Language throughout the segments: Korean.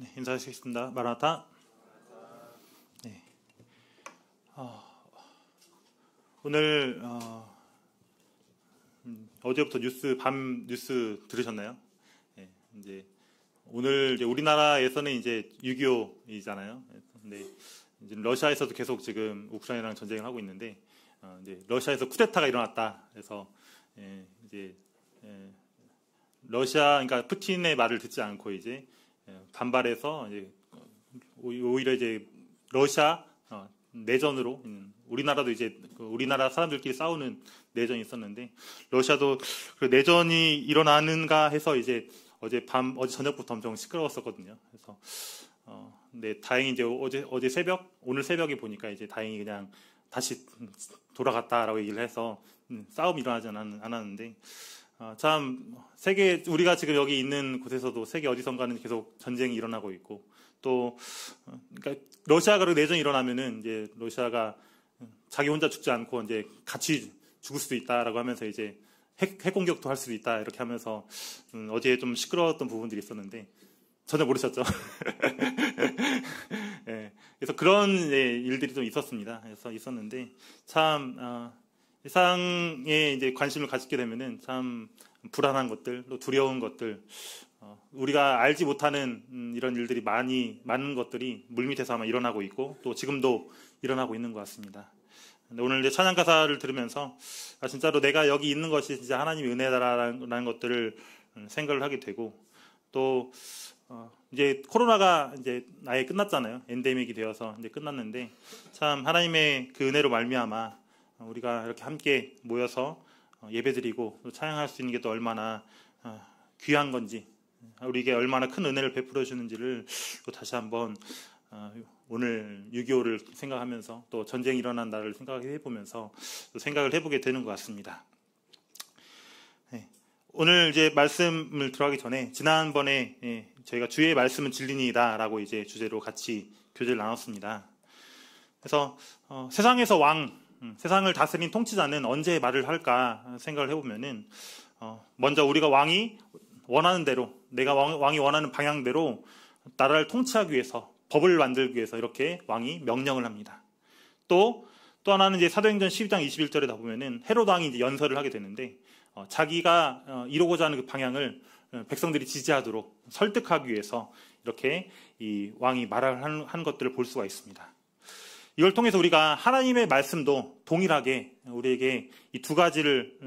네, 인사하시겠습니다. 마라나타. 네. 오늘 어제부터 밤 뉴스 들으셨나요? 네, 이제 오늘 이제 우리나라에서는 이제 6.25이잖아요. 근데 이제 러시아에서도 계속 지금 우크라이나랑 전쟁을 하고 있는데 이제 러시아에서 쿠데타가 일어났다. 그래서 이제 러시아, 그러니까 푸틴의 말을 듣지 않고 이제 반발해서 이제 오히려 이제 러시아 내전으로, 우리나라도 이제 우리나라 사람들끼리 싸우는 내전이 있었는데 러시아도 그 내전이 일어나는가 해서 이제 어제 저녁부터 엄청 시끄러웠었거든요. 그래서 근데 다행히 이제 어제 새벽, 오늘 새벽에 보니까 이제 다행히 그냥 다시 돌아갔다라고 얘기를 해서 싸움이 일어나지 않았는데, 참 우리가 지금 여기 있는 곳에서도 세계 어디선가는 계속 전쟁이 일어나고 있고, 또 그러니까 러시아가 내전이 일어나면은 이제 러시아가 자기 혼자 죽지 않고 이제 같이 죽을 수도 있다라고 하면서 이제 핵 공격도 할 수도 있다 이렇게 하면서 어제 좀 시끄러웠던 부분들이 있었는데 전혀 모르셨죠? 네, 그래서 그런 일들이 좀 있었습니다. 그래서 있었는데 참 세상에 이제 관심을 가지게 되면은 참 불안한 것들, 또 두려운 것들, 우리가 알지 못하는 이런 일들이 많은 것들이 물밑에서 아마 일어나고 있고 또 지금도 일어나고 있는 것 같습니다. 오늘 이제 찬양 가사를 들으면서 진짜로 내가 여기 있는 것이 진짜 하나님의 은혜다라는 것들을 생각을 하게 되고, 또 이제 코로나가 이제 아예 끝났잖아요. 엔데믹이 되어서 이제 끝났는데 참 하나님의 그 은혜로 말미암아 우리가 이렇게 함께 모여서 예배드리고 또 찬양할 수 있는 게 또 얼마나 귀한 건지, 우리에게 얼마나 큰 은혜를 베풀어 주는지를 또 다시 한번 오늘 6.25를 생각하면서 또 전쟁이 일어난 날을 생각해 보면서 또 생각을 해보게 되는 것 같습니다. 네. 오늘 이제 말씀을 들어가기 전에 지난번에 저희가 주의 말씀은 진리니이다라고 이제 주제로 같이 교제를 나눴습니다. 그래서 세상에서 세상을 다스린 통치자는 언제 말을 할까 생각을 해보면은 먼저 우리가 왕이 원하는 대로, 내가 왕이 원하는 방향대로 나라를 통치하기 위해서, 법을 만들기 위해서 이렇게 왕이 명령을 합니다. 또 하나는 이제 사도행전 12장 21절에 다 보면은 헤롯 왕이 이제 연설을 하게 되는데 자기가 이루고자 하는 그 방향을 백성들이 지지하도록 설득하기 위해서 이렇게 이 왕이 말을 하는 것들을 볼 수가 있습니다. 이걸 통해서 우리가 하나님의 말씀도 동일하게 우리에게 이 두 가지를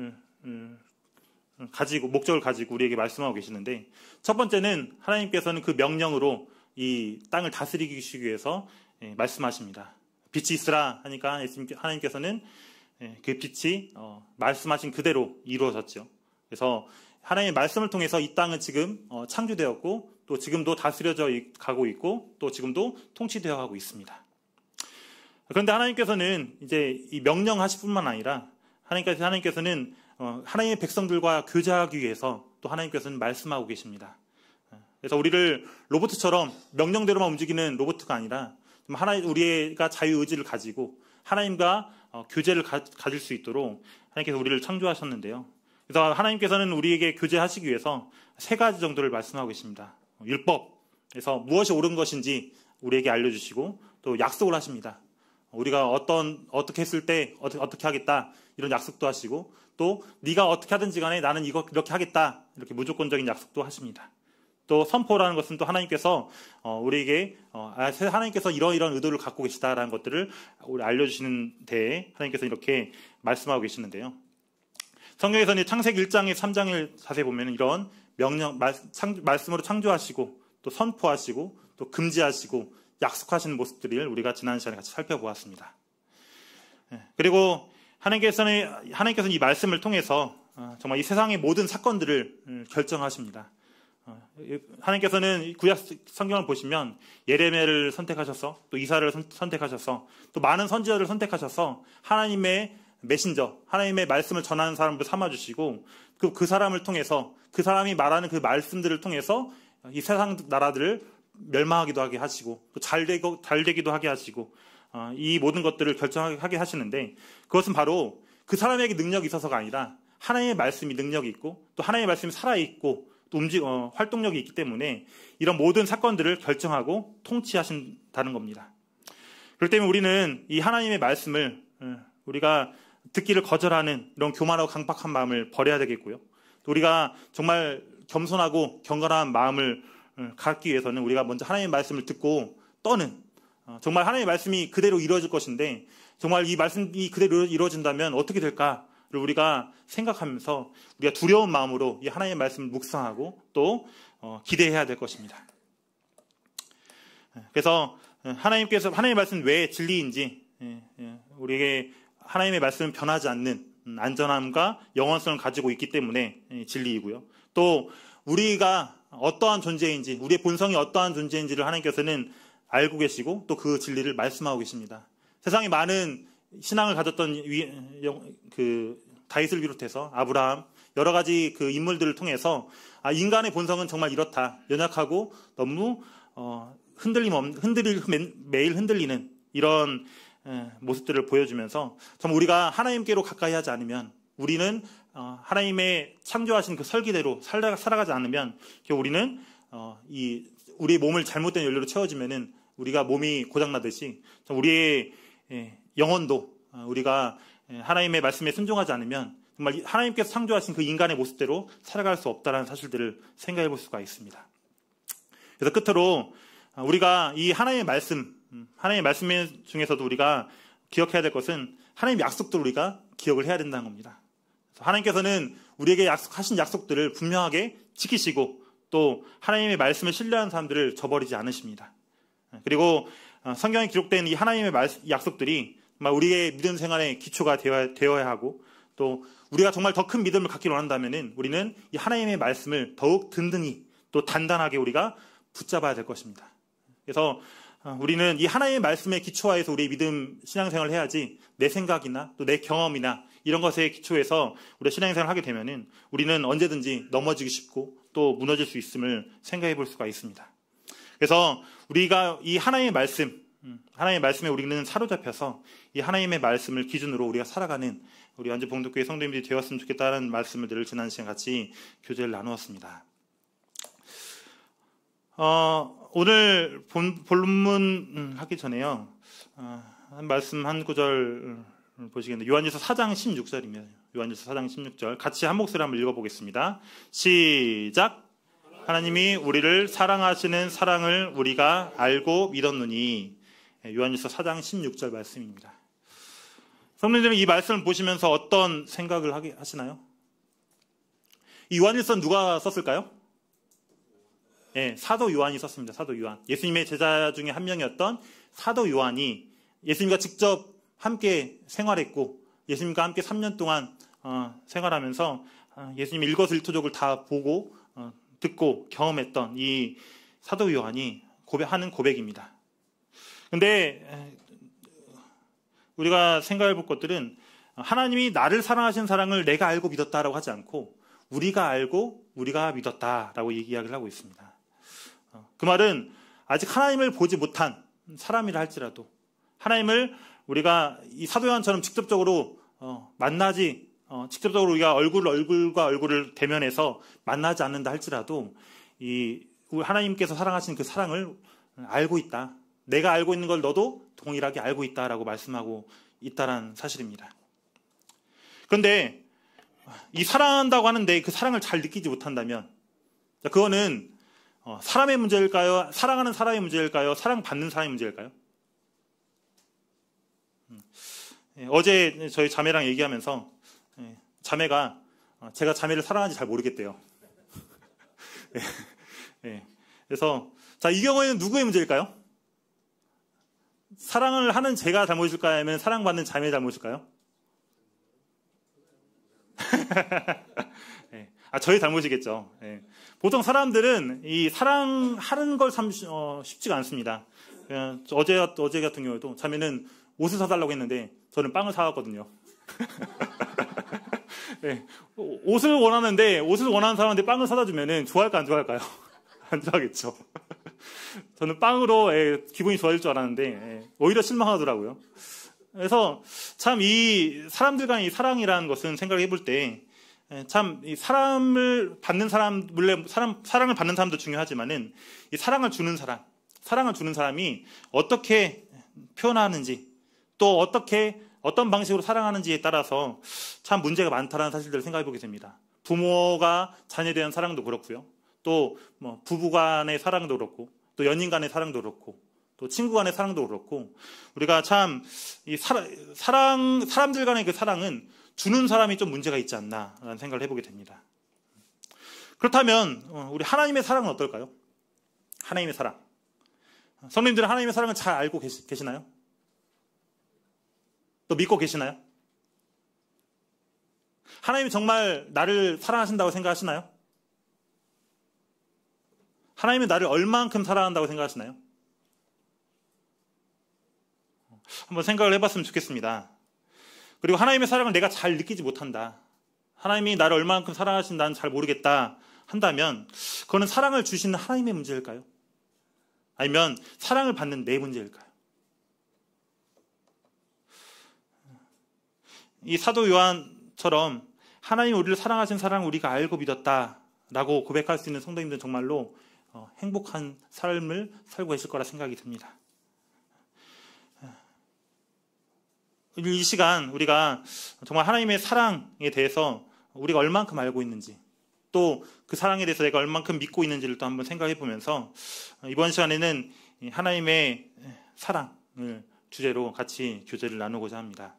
목적을 가지고 우리에게 말씀하고 계시는데, 첫 번째는 하나님께서는 그 명령으로 이 땅을 다스리기 위해서 말씀하십니다. 빛이 있으라 하니까 하나님께서는 그 빛이 말씀하신 그대로 이루어졌죠. 그래서 하나님의 말씀을 통해서 이 땅은 지금 창조되었고 또 지금도 다스려져 가고 있고 또 지금도 통치되어 가고 있습니다. 그런데 하나님께서는 이제 이 명령하실 뿐만 아니라 하나님께서는 하나님의 백성들과 교제하기 위해서 또 하나님께서는 말씀하고 계십니다. 그래서 우리를 로봇처럼 명령대로만 움직이는 로봇가 아니라 우리가 자유의지를 가지고 하나님과 교제를 가질 수 있도록 하나님께서 우리를 창조하셨는데요. 그래서 하나님께서는 우리에게 교제하시기 위해서 3가지 정도를 말씀하고 계십니다. 율법에서 무엇이 옳은 것인지 우리에게 알려주시고 또 약속을 하십니다. 우리가 어떻게 했을 때 어떻게 하겠다 이런 약속도 하시고, 또 네가 어떻게 하든지 간에 나는 이렇게 하겠다 이렇게 무조건적인 약속도 하십니다. 또 선포라는 것은 또 하나님께서 우리에게 하나님께서 이런 의도를 갖고 계시다라는 것들을 우리 알려주시는 데에 하나님께서 이렇게 말씀하고 계시는데요. 성경에서는 창세기 1장에 3장을 자세히 보면 이런 명령 말씀으로 창조하시고 또 선포하시고 또 금지하시고 약속하시는 모습들을 우리가 지난 시간에 같이 살펴보았습니다. 그리고 하나님께서는 이 말씀을 통해서 정말 이 세상의 모든 사건들을 결정하십니다. 하나님께서는 구약 성경을 보시면 예레미야를 선택하셔서 또 이사야를 선택하셔서 또 많은 선지자를 선택하셔서 하나님의 메신저, 하나님의 말씀을 전하는 사람을 삼아주시고 그 사람을 통해서 그 사람이 말하는 그 말씀들을 통해서 이 세상 나라들을 멸망하기도 하게 하시고 또 잘 되기도 하게 하시고 이 모든 것들을 결정하게 하시는데, 그것은 바로 그 사람에게 능력이 있어서가 아니라 하나님의 말씀이 능력이 있고 또 하나님의 말씀이 살아있고 활동력이 있기 때문에 이런 모든 사건들을 결정하고 통치하신다는 겁니다. 그렇기 때문에 우리는 이 하나님의 말씀을 우리가 듣기를 거절하는 이런 교만하고 강박한 마음을 버려야 되겠고요. 또 우리가 정말 겸손하고 경건한 마음을 갖기 위해서는 우리가 먼저 하나님의 말씀을 듣고 떠는, 정말 하나님의 말씀이 그대로 이루어질 것인데 정말 이 말씀이 그대로 이루어진다면 어떻게 될까를 우리가 생각하면서 우리가 두려운 마음으로 이 하나님의 말씀을 묵상하고 또 기대해야 될 것입니다. 그래서 하나님의 말씀 왜 진리인지, 우리에게 하나님의 말씀은 변하지 않는 안전함과 영원성을 가지고 있기 때문에 진리이고요. 또 우리가 어떠한 존재인지, 우리의 본성이 어떠한 존재인지를 하나님께서는 알고 계시고 또 그 진리를 말씀하고 계십니다. 세상에 많은 신앙을 가졌던 다윗을 비롯해서 아브라함, 여러 가지 그 인물들을 통해서 인간의 본성은 정말 이렇다, 연약하고 너무 매일 흔들리는 이런 모습들을 보여주면서 정말 우리가 하나님께로 가까이 하지 않으면, 우리는 하나님의 창조하신 그 설계대로 살아가지 않으면 우리는 우리의 몸을 잘못된 연료로 채워지면은 우리가 몸이 고장나듯이 우리의 영혼도 우리가 하나님의 말씀에 순종하지 않으면 정말 하나님께서 창조하신 그 인간의 모습대로 살아갈 수 없다는 사실들을 생각해 볼 수가 있습니다. 그래서 끝으로 우리가 이 하나님의 말씀 중에서도 우리가 기억해야 될 것은 하나님의 약속들을 우리가 기억을 해야 된다는 겁니다. 하나님께서는 우리에게 하신 약속들을 분명하게 지키시고 또 하나님의 말씀을 신뢰하는 사람들을 저버리지 않으십니다. 그리고 성경에 기록된 이 하나님의 약속들이 정말 우리의 믿음 생활의 기초가 되어야 하고, 또 우리가 정말 더 큰 믿음을 갖기를 원한다면 우리는 이 하나님의 말씀을 더욱 든든히 또 단단하게 우리가 붙잡아야 될 것입니다. 그래서 우리는 이 하나님의 말씀의 기초하에서 우리의 믿음 신앙생활을 해야지 내 생각이나 또 내 경험이나 이런 것에 기초해서 우리가 신앙생활을 하게 되면은 우리는 언제든지 넘어지기 쉽고 또 무너질 수 있음을 생각해 볼 수가 있습니다. 그래서 우리가 이 하나님의 말씀에 우리는 사로잡혀서 이 하나님의 말씀을 기준으로 우리가 살아가는 우리 완전 봉독교회 성도님들이 되었으면 좋겠다는 말씀을 늘 지난 시간 같이 교제를 나누었습니다. 오늘 본문 하기 전에요. 한 말씀 한 구절 보시겠는데 요한일서 4장 16절입니다. 요한일서 4장 16절 같이 한 목소리 한번 읽어보겠습니다. 시작. 하나님이 우리를 사랑하시는 사랑을 우리가 알고 믿었느니. 요한일서 4장 16절 말씀입니다. 성도님들은 이 말씀을 보시면서 어떤 생각을 하시나요? 이 요한일서는 누가 썼을까요? 사도 요한이 썼습니다. 사도 요한. 예수님의 제자 중에 한 명이었던 사도 요한이 예수님과 직접 함께 생활했고 예수님과 함께 3년 동안 생활하면서 예수님의 일거수일투족을 다 보고 듣고 경험했던 이 사도 요한이 하는 고백입니다. 근데 우리가 생각해 볼 것들은 하나님이 나를 사랑하신 사랑을 내가 알고 믿었다라고 하지 않고 우리가 알고 우리가 믿었다라고 이야기를 하고 있습니다. 그 말은 아직 하나님을 보지 못한 사람이라 할지라도 하나님을 우리가 이 사도 요한처럼 직접적으로 직접적으로 우리가 얼굴과 얼굴을 대면해서 만나지 않는다 할지라도 하나님께서 사랑하시는 그 사랑을 알고 있다. 내가 알고 있는 걸 너도 동일하게 알고 있다라고 말씀하고 있다는 사실입니다. 그런데 이 사랑한다고 하는데 그 사랑을 잘 느끼지 못한다면 그거는 사람의 문제일까요? 사랑하는 사람의 문제일까요? 사랑받는 사람의 문제일까요? 어제 저희 자매랑 얘기하면서 자매가 제가 자매를 사랑하는지 잘 모르겠대요. 그래서 이 경우에는 누구의 문제일까요? 사랑을 하는 제가 잘못일까요? 아니면 사랑받는 자매의 잘못일까요? 저희 잘못이겠죠. 보통 사람들은 이 사랑하는 걸 참 쉽지가 않습니다. 어제 같은 경우에도 자매는 옷을 사달라고 했는데 저는 빵을 사왔거든요. 옷을 원하는 사람한테 빵을 사다 주면은 좋아할까 안 좋아할까요? 안 좋아하겠죠. 저는 빵으로 기분이 좋아질 줄 알았는데 오히려 실망하더라고요. 그래서 참 이 사람들 간의 사랑이라는 것은 생각을 해볼 때 참 이 사람을 받는 사람, 물론 사랑을 받는 사람도 중요하지만은 이 사랑을 주는 사람이 어떻게 표현하는지, 또 어떤 방식으로 사랑하는지에 따라서 참 문제가 많다는 사실들을 생각해 보게 됩니다. 부모가 자녀에 대한 사랑도 그렇고요. 또 뭐 부부 간의 사랑도 그렇고, 또 연인 간의 사랑도 그렇고, 또 친구 간의 사랑도 그렇고, 우리가 참 이 사람들 간의 그 사랑은 주는 사람이 좀 문제가 있지 않나라는 생각을 해보게 됩니다. 그렇다면 우리 하나님의 사랑은 어떨까요? 하나님의 사랑. 성도님들은 하나님의 사랑을 잘 알고 계시나요? 또 믿고 계시나요? 하나님이 정말 나를 사랑하신다고 생각하시나요? 하나님이 나를 얼만큼 사랑한다고 생각하시나요? 한번 생각을 해봤으면 좋겠습니다. 그리고 하나님의 사랑을 내가 잘 느끼지 못한다, 하나님이 나를 얼만큼 사랑하신지 나는 잘 모르겠다 한다면 그거는 사랑을 주시는 하나님의 문제일까요? 아니면 사랑을 받는 내 문제일까요? 이 사도 요한처럼 하나님이 우리를 사랑하신 사랑을 우리가 알고 믿었다라고 고백할 수 있는 성도님들은 정말로 행복한 삶을 살고 계실 거라 생각이 듭니다. 이 시간 우리가 정말 하나님의 사랑에 대해서 우리가 얼만큼 알고 있는지, 또 그 사랑에 대해서 내가 얼만큼 믿고 있는지를 또 한번 생각해 보면서 이번 시간에는 하나님의 사랑을 주제로 같이 교제를 나누고자 합니다.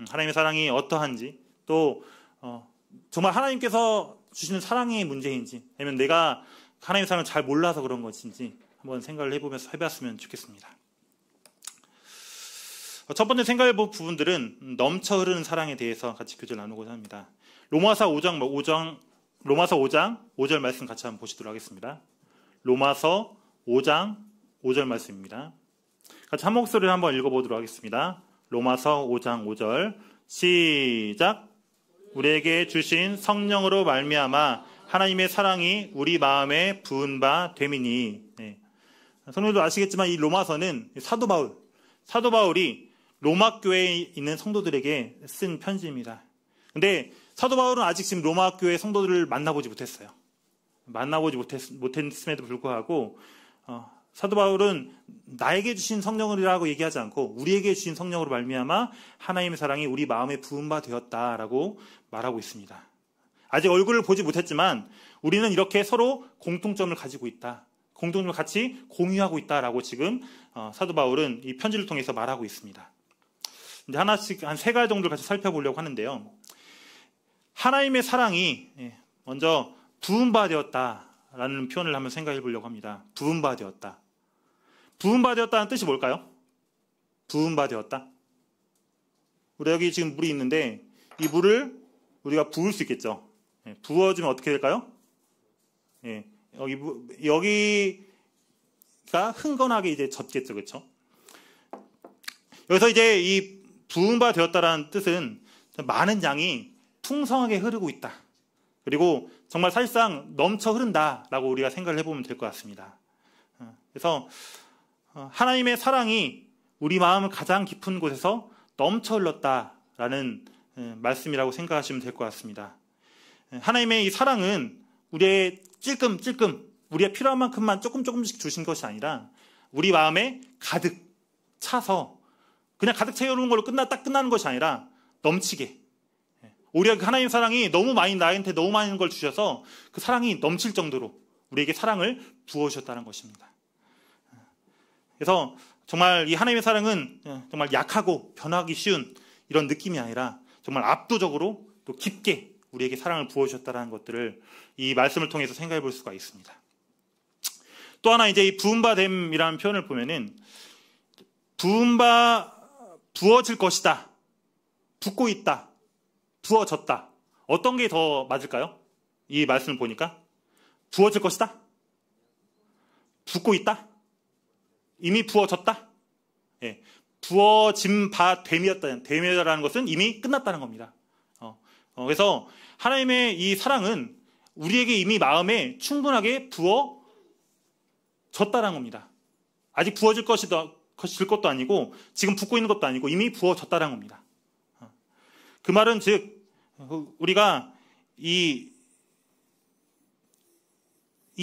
하나님의 사랑이 어떠한지, 또 정말 하나님께서 주시는 사랑의 문제인지, 아니면 내가 하나님의 사랑을 잘 몰라서 그런 것인지 한번 생각을 해봤으면 좋겠습니다. 첫 번째 생각해 볼 부분들은 넘쳐 흐르는 사랑에 대해서 같이 교제를 나누고자 합니다. 로마서 5장 5절 말씀 같이 한번 보시도록 하겠습니다. 로마서 5장 5절 말씀입니다. 같이 한 목소리로 한번 읽어보도록 하겠습니다. 로마서 5장 5절 시작. 우리에게 주신 성령으로 말미암아 하나님의 사랑이 우리 마음에 부은 바 됨이니. 성도님도 아시겠지만 이 로마서는 사도 바울이 로마 교회에 있는 성도들에게 쓴 편지입니다. 근데 사도 바울은 아직 지금 로마 교회 성도들을 만나보지 못했어요. 못했음에도 불구하고 사도 바울은 나에게 주신 성령이라고 얘기하지 않고 우리에게 주신 성령으로 말미암아 하나님의 사랑이 우리 마음에 부은 바 되었다라고 말하고 있습니다. 아직 얼굴을 보지 못했지만 우리는 이렇게 서로 공통점을 가지고 있다, 공통점을 같이 공유하고 있다라고 지금 사도 바울은 이 편지를 통해서 말하고 있습니다. 이제 하나씩 한 3가지 정도를 같이 살펴보려고 하는데요. 하나님의 사랑이 먼저 부은 바 되었다라는 표현을 한번 생각해 보려고 합니다. 부은 바 되었다. 부은 바 되었다는 뜻이 뭘까요? 부은 바 되었다. 우리 여기 지금 물이 있는데 이 물을 우리가 부을 수 있겠죠. 부어주면 어떻게 될까요? 여기가 흥건하게 이제 젖겠죠, 그렇죠? 여기서 이제 이 부은 바 되었다라는 뜻은 많은 양이 풍성하게 흐르고 있다, 그리고 정말 사실상 넘쳐 흐른다라고 우리가 생각을 해보면 될 것 같습니다. 그래서 하나님의 사랑이 우리 마음 가장 깊은 곳에서 넘쳐 흘렀다라는 말씀이라고 생각하시면 될 것 같습니다. 하나님의 이 사랑은 우리의 찔끔 우리의 필요한 만큼만 조금씩 주신 것이 아니라 우리 마음에 가득 차서 그냥 가득 채우는 걸로 딱 끝나는 것이 아니라 넘치게, 우리가 그 하나님의 사랑이 나한테 너무 많은 걸 주셔서 그 사랑이 넘칠 정도로 우리에게 사랑을 부어주셨다는 것입니다. 그래서 정말 이 하나님의 사랑은 정말 약하고 변하기 쉬운 이런 느낌이 아니라 정말 압도적으로 또 깊게 우리에게 사랑을 부어주셨다는 것들을 이 말씀을 통해서 생각해 볼 수가 있습니다. 또 하나 이제 이 부음바됨이라는 표현을 보면은 부어질 것이다, 붓고 있다, 부어졌다. 어떤 게 더 맞을까요? 이 말씀을 보니까 부어질 것이다, 붓고 있다, 이미 부어졌다. 부어진 바 됨이라는 것은 이미 끝났다는 겁니다. 그래서 하나님의 이 사랑은 우리에게 이미 마음에 충분하게 부어졌다는 겁니다. 아직 부어질 것도 아니고 지금 붓고 있는 것도 아니고 이미 부어졌다는 겁니다. 그 말은 즉 우리가 이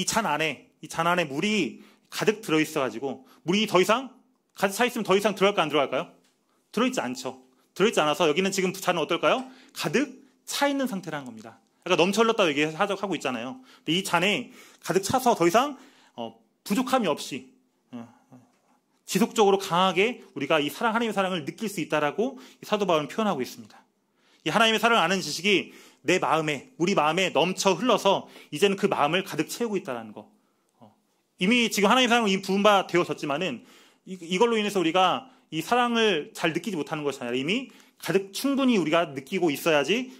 잔 안에 물이 가득 들어있어가지고, 물이 가득 차 있으면 더 이상 들어갈까 안 들어갈까요? 들어있지 않죠. 들어있지 않아서 여기는 지금 잔은 어떨까요? 가득 차 있는 상태라는 겁니다. 그러니까 넘쳐 흘렀다고 얘기하고 있잖아요. 근데 이 잔에 가득 차서 더 이상 부족함이 없이 지속적으로 강하게 우리가 이 하나님의 사랑을 느낄 수 있다라고 사도 바울은 표현하고 있습니다. 이 하나님의 사랑을 아는 지식이 우리 마음에 넘쳐 흘러서 이제는 그 마음을 가득 채우고 있다는 거. 이미 지금 하나님의 사랑을 이미 부은 바 되어졌지만은 이걸로 인해서 우리가 이 사랑을 잘 느끼지 못하는 것이 아니라 이미 가득 충분히 우리가 느끼고 있어야지,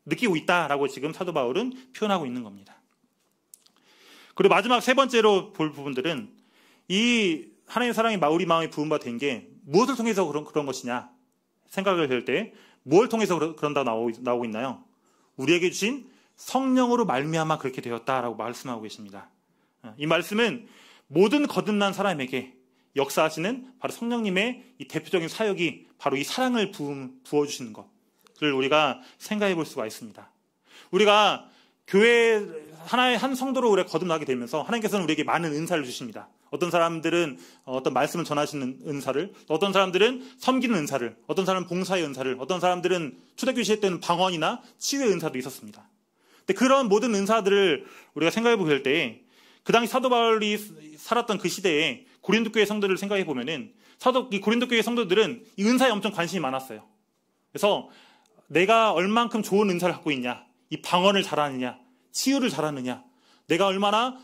느끼고 있다라고 지금 사도 바울은 표현하고 있는 겁니다. 그리고 마지막 세 번째로 볼 부분들은 이 하나님의 사랑이 우리 마음에 부은 바 된 게 무엇을 통해서 그런 것이냐 생각을 할 때 뭘 통해서 그런다고 나오고 있나요? 우리에게 주신 성령으로 말미암아 그렇게 되었다라고 말씀하고 계십니다. 이 말씀은 모든 거듭난 사람에게 역사하시는 바로 성령님의 이 대표적인 사역이 바로 이 사랑을 부어주시는 것을 우리가 생각해 볼 수가 있습니다. 우리가 교회 하나의 한 성도로 우리가 거듭나게 되면서 하나님께서는 우리에게 많은 은사를 주십니다. 어떤 사람들은 어떤 말씀을 전하시는 은사를, 어떤 사람들은 섬기는 은사를, 어떤 사람은 봉사의 은사를, 어떤 사람들은 초대교회 시대 때는 방언이나 치유의 은사도 있었습니다. 근데 그런 모든 은사들을 우리가 생각해 볼 때 그 당시 사도 바울이 살았던 그 시대에 고린도 교회 성도들을 생각해 보면은 이 고린도 교회 성도들은 이 은사에 엄청 관심이 많았어요. 그래서 내가 얼만큼 좋은 은사를 갖고 있냐, 이 방언을 잘하느냐, 치유를 잘하느냐, 내가 얼마나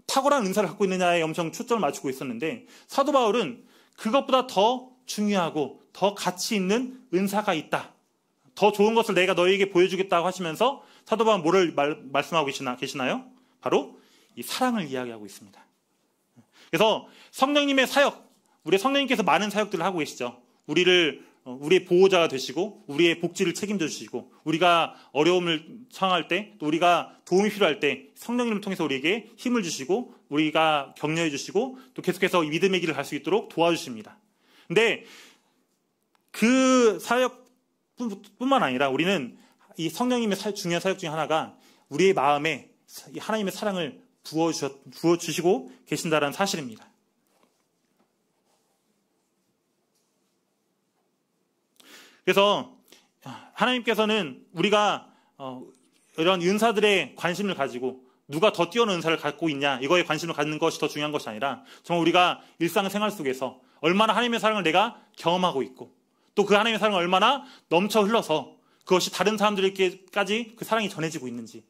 탁월한 은사를 갖고 있느냐에 엄청 초점을 맞추고 있었는데 사도 바울은 그것보다 더 중요하고 더 가치 있는 은사가 있다. 더 좋은 것을 내가 너희에게 보여주겠다고 하시면서 사도 바울은 뭐를 말씀하고 계시나요? 바로 이 사랑을 이야기하고 있습니다. 그래서 성령님의 사역, 우리 성령님께서 많은 사역들을 하고 계시죠. 우리의 보호자가 되시고 우리의 복지를 책임져 주시고 우리가 어려움을 처할 때 또 우리가 도움이 필요할 때 성령님을 통해서 우리에게 힘을 주시고 우리가 격려해 주시고 또 계속해서 믿음의 길을 갈 수 있도록 도와주십니다. 근데 그 사역뿐만 아니라 우리는 이 성령님의 중요한 사역 중에 하나가 우리의 마음에 하나님의 사랑을 부어주시고 계신다는 사실입니다. 그래서 하나님께서는 우리가 이런 은사들의 관심을 가지고 누가 더 뛰어난 은사를 갖고 있냐 이거에 관심을 갖는 것이 더 중요한 것이 아니라 정말 우리가 일상생활 속에서 얼마나 하나님의 사랑을 내가 경험하고 있고 또 그 하나님의 사랑을 얼마나 넘쳐 흘러서 그것이 다른 사람들에게까지 그 사랑이 전해지고 있는지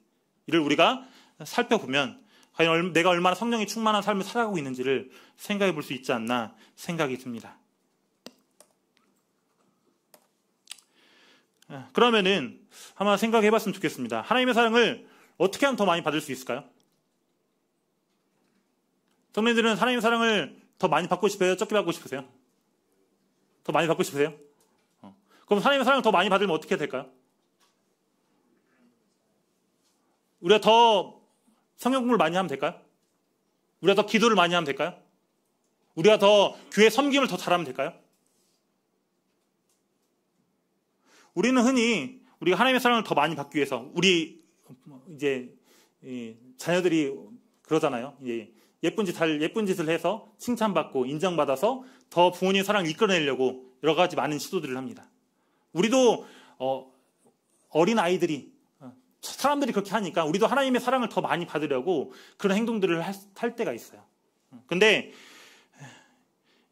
이를 우리가 살펴보면 과연 내가 얼마나 성령이 충만한 삶을 살아가고 있는지를 생각해 볼 수 있지 않나 생각이 듭니다. 그러면은 한번 생각해 봤으면 좋겠습니다. 하나님의 사랑을 어떻게 하면 더 많이 받을 수 있을까요? 성도님들은 하나님의 사랑을 더 많이 받고 싶으세요? 적게 받고 싶으세요? 더 많이 받고 싶으세요? 그럼 하나님의 사랑을 더 많이 받으면 어떻게 해야 될까요? 우리가 더 성경 공부를 많이 하면 될까요? 우리가 더 기도를 많이 하면 될까요? 우리가 더 교회 섬김을 더 잘하면 될까요? 우리는 흔히 우리가 하나님의 사랑을 더 많이 받기 위해서 우리 이제 자녀들이 그러잖아요. 예쁜 짓을 해서 칭찬받고 인정받아서 더 부모님 사랑을 이끌어내려고 여러 가지 많은 시도들을 합니다. 우리도 어린 아이들이 사람들이 그렇게 하니까 우리도 하나님의 사랑을 더 많이 받으려고 그런 행동들을 할 때가 있어요. 근데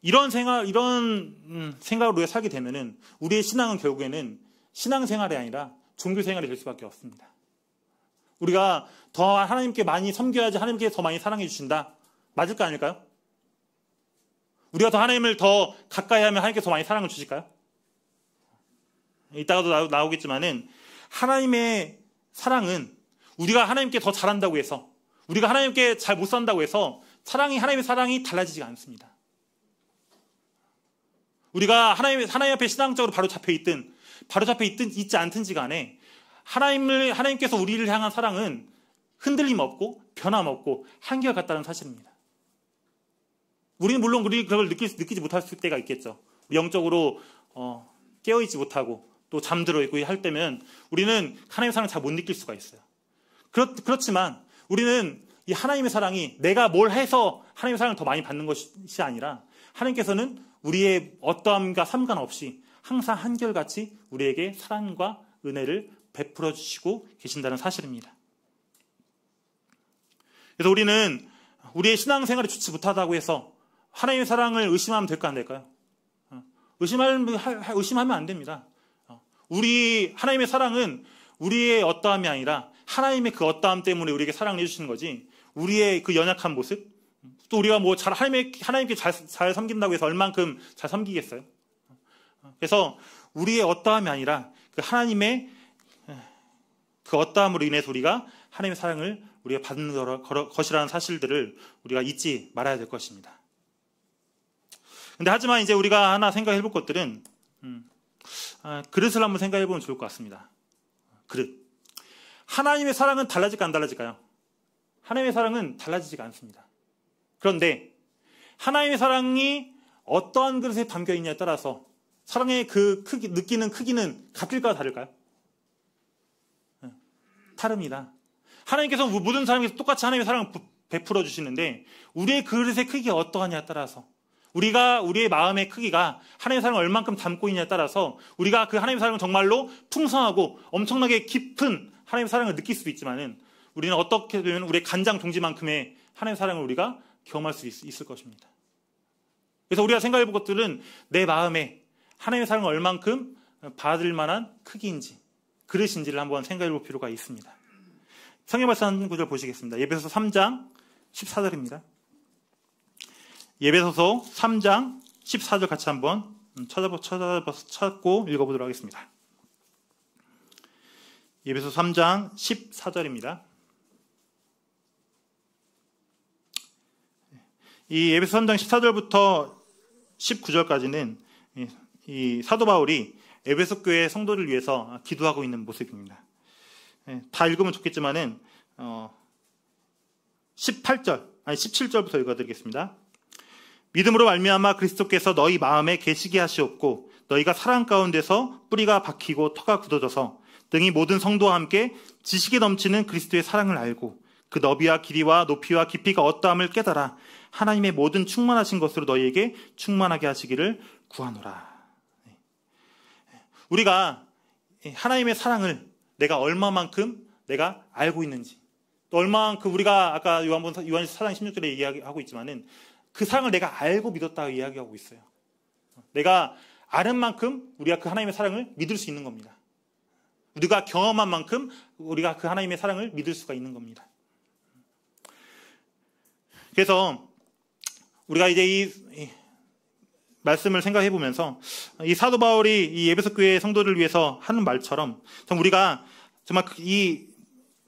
이런 생각으로 우리가 살게 되면은 우리의 신앙은 결국에는 신앙생활이 아니라 종교생활이 될 수밖에 없습니다. 우리가 더 하나님께 많이 섬겨야지 하나님께 더 많이 사랑해 주신다. 맞을까 아닐까요? 우리가 더 하나님을 더 가까이 하면 하나님께 더 많이 사랑을 주실까요? 이따가도 나오겠지만은 하나님의 사랑은 우리가 하나님께 더 잘한다고 해서 우리가 하나님께 잘 못 산다고 해서 하나님의 사랑이 달라지지가 않습니다. 우리가 하나님 앞에 신앙적으로 바로 잡혀 있지 않든지 간에 하나님께서 우리를 향한 사랑은 흔들림 없고 변함없고 한결같다는 사실입니다. 우리는 물론 그걸 느끼지 못할 때가 있겠죠. 영적으로 깨어있지 못하고 또 잠들어 있고 할 때면 우리는 하나님의 사랑을 잘 못 느낄 수가 있어요. 그렇지만 우리는 이 하나님의 사랑이 내가 뭘 해서 하나님의 사랑을 더 많이 받는 것이 아니라 하나님께서는 우리의 어떠함과 상관없이 항상 한결같이 우리에게 사랑과 은혜를 베풀어 주시고 계신다는 사실입니다. 그래서 우리는 우리의 신앙생활이 좋지 못하다고 해서 하나님의 사랑을 의심하면 될까 안 될까요? 의심하면 안 됩니다. 우리 하나님의 사랑은 우리의 어떠함이 아니라 하나님의 그 어떠함 때문에 우리에게 사랑을 해주시는 거지, 우리의 그 연약한 모습, 또 우리가 뭐 하나님께 잘 섬긴다고 해서 얼만큼 잘 섬기겠어요? 그래서 우리의 어떠함이 아니라 그 하나님의 그 어떠함으로 인해서 우리가 하나님의 사랑을 우리가 받는 것이라는 사실들을 우리가 잊지 말아야 될 것입니다. 근데 하지만 이제 우리가 하나 생각해 볼 것들은 그릇을 한번 생각해 보면 좋을 것 같습니다. 그릇. 하나님의 사랑은 달라질까 안 달라질까요? 하나님의 사랑은 달라지지가 않습니다. 그런데 하나님의 사랑이 어떠한 그릇에 담겨 있냐에 따라서 사랑의 그 크기, 느끼는 크기는 같을까요, 다를까요? 다릅니다. 하나님께서 모든 사람에게 똑같이 하나님의 사랑을 베풀어 주시는데 우리의 그릇의 크기가 어떠하냐에 따라서, 우리의 마음의 크기가 하나님의 사랑을 얼만큼 담고 있냐에 따라서 우리가 그 하나님의 사랑을 정말로 풍성하고 엄청나게 깊은 하나님의 사랑을 느낄 수도 있지만은 우리는 어떻게 되면 우리의 간장 동지만큼의 하나님의 사랑을 우리가 경험할 수 있을 것입니다. 그래서 우리가 생각해 볼 것들은 내 마음에 하나님의 사랑을 얼만큼 받을 만한 크기인지, 그릇인지를 한번 생각해 볼 필요가 있습니다. 성경 말씀 한 구절 보시겠습니다. 예배소서 3장 14절입니다. 예배소서 3장 14절 같이 한번 찾고 읽어보도록 하겠습니다. 예배소서 3장 14절입니다. 이 예배소 3장 14절부터 19절까지는 이 사도 바울이 에베소 교회 성도를 위해서 기도하고 있는 모습입니다. 다 읽으면 좋겠지만은 17절부터 읽어드리겠습니다. 믿음으로 말미암아 그리스도께서 너희 마음에 계시게 하시옵고 너희가 사랑 가운데서 뿌리가 박히고 터가 굳어져서 등이 모든 성도와 함께 지식에 넘치는 그리스도의 사랑을 알고 그 너비와 길이와 높이와 깊이가 어떠함을 깨달아 하나님의 모든 충만하신 것으로 너희에게 충만하게 하시기를 구하노라. 우리가 하나님의 사랑을 내가 얼마만큼 내가 알고 있는지, 또 얼마만큼 우리가 아까 요한서 4장 16절에 이야기하고 있지만은 그 사랑을 내가 알고 믿었다고 이야기하고 있어요. 내가 아는 만큼 우리가 그 하나님의 사랑을 믿을 수 있는 겁니다. 우리가 경험한 만큼 우리가 그 하나님의 사랑을 믿을 수가 있는 겁니다. 그래서 우리가 이제 이 말씀을 생각해 보면서 이 사도 바울이 이 에베소 교회 성도를 위해서 하는 말처럼 우리가 정말 이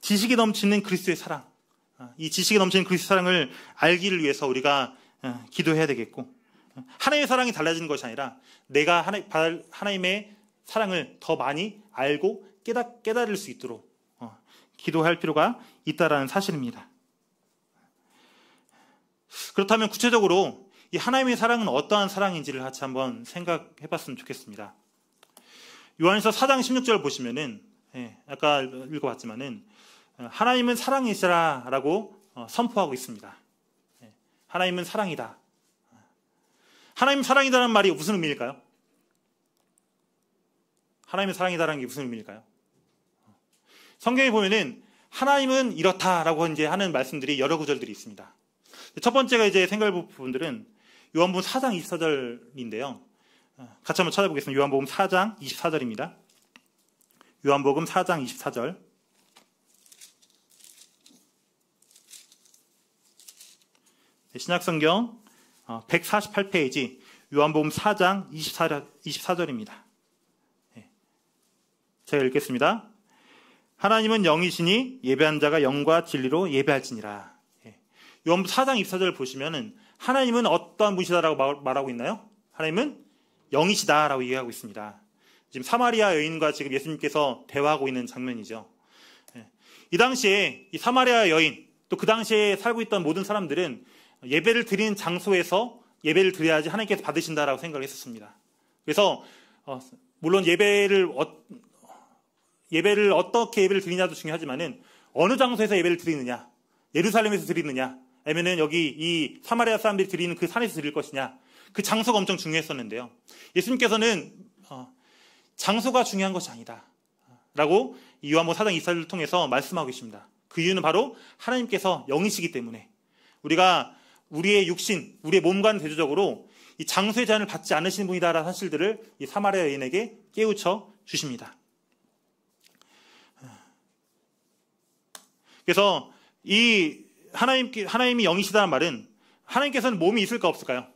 지식이 넘치는 그리스도의 사랑, 이 지식이 넘치는 그리스도의 사랑을 알기를 위해서 우리가 기도해야 되겠고, 하나님의 사랑이 달라지는 것이 아니라 내가 하나님의 사랑을 더 많이 알고 깨달을 수 있도록 기도할 필요가 있다라는 사실입니다. 그렇다면 구체적으로 이 하나님의 사랑은 어떠한 사랑인지를 같이 한번 생각해 봤으면 좋겠습니다. 요한일서 4장 16절 보시면은, 아까 읽어봤지만은, 하나님은 사랑이시라 라고 선포하고 있습니다. 하나님은 사랑이다. 하나님은 사랑이다라는 말이 무슨 의미일까요? 하나님은 사랑이다라는 게 무슨 의미일까요? 성경에 보면은 하나님은 이렇다라고 이제 하는 말씀들이 여러 구절들이 있습니다. 첫 번째가 이제 생각해 볼 부분들은 요한복음 4장 24절인데요. 같이 한번 찾아보겠습니다. 요한복음 4장 24절입니다. 요한복음 4장 24절. 신약성경 148페이지 요한복음 4장 24절입니다. 제가 읽겠습니다. 하나님은 영이시니 예배한 자가 영과 진리로 예배할지니라. 요한복음 4장 24절을 보시면은 하나님은 어떠한 분이시다라고 말하고 있나요? 하나님은 영이시다라고 얘기하고 있습니다. 지금 사마리아 여인과 지금 예수님께서 대화하고 있는 장면이죠. 이 당시에 이 사마리아 여인, 또 그 당시에 살고 있던 모든 사람들은 예배를 드리는 장소에서 예배를 드려야지 하나님께서 받으신다라고 생각을 했었습니다. 그래서 물론 예배를 어떻게 예배를 드리냐도 중요하지만은 어느 장소에서 예배를 드리느냐, 예루살렘에서 드리느냐, 아니면은 여기 이 사마리아 사람들이 드리는 그 산에서 드릴 것이냐, 그 장소가 엄청 중요했었는데요. 예수님께서는 장소가 중요한 것이 아니다 라고 요한복음 4장 24절을 통해서 말씀하고 계십니다. 그 이유는 바로 하나님께서 영이시기 때문에 우리가 우리의 육신, 우리의 몸과는 대조적으로 이 장소의 제한을 받지 않으시는 분이다라는 사실들을 이 사마리아 여인에게 깨우쳐 주십니다. 그래서 이 하나님이 영이시다는 말은 하나님께서는 몸이 있을까 없을까요?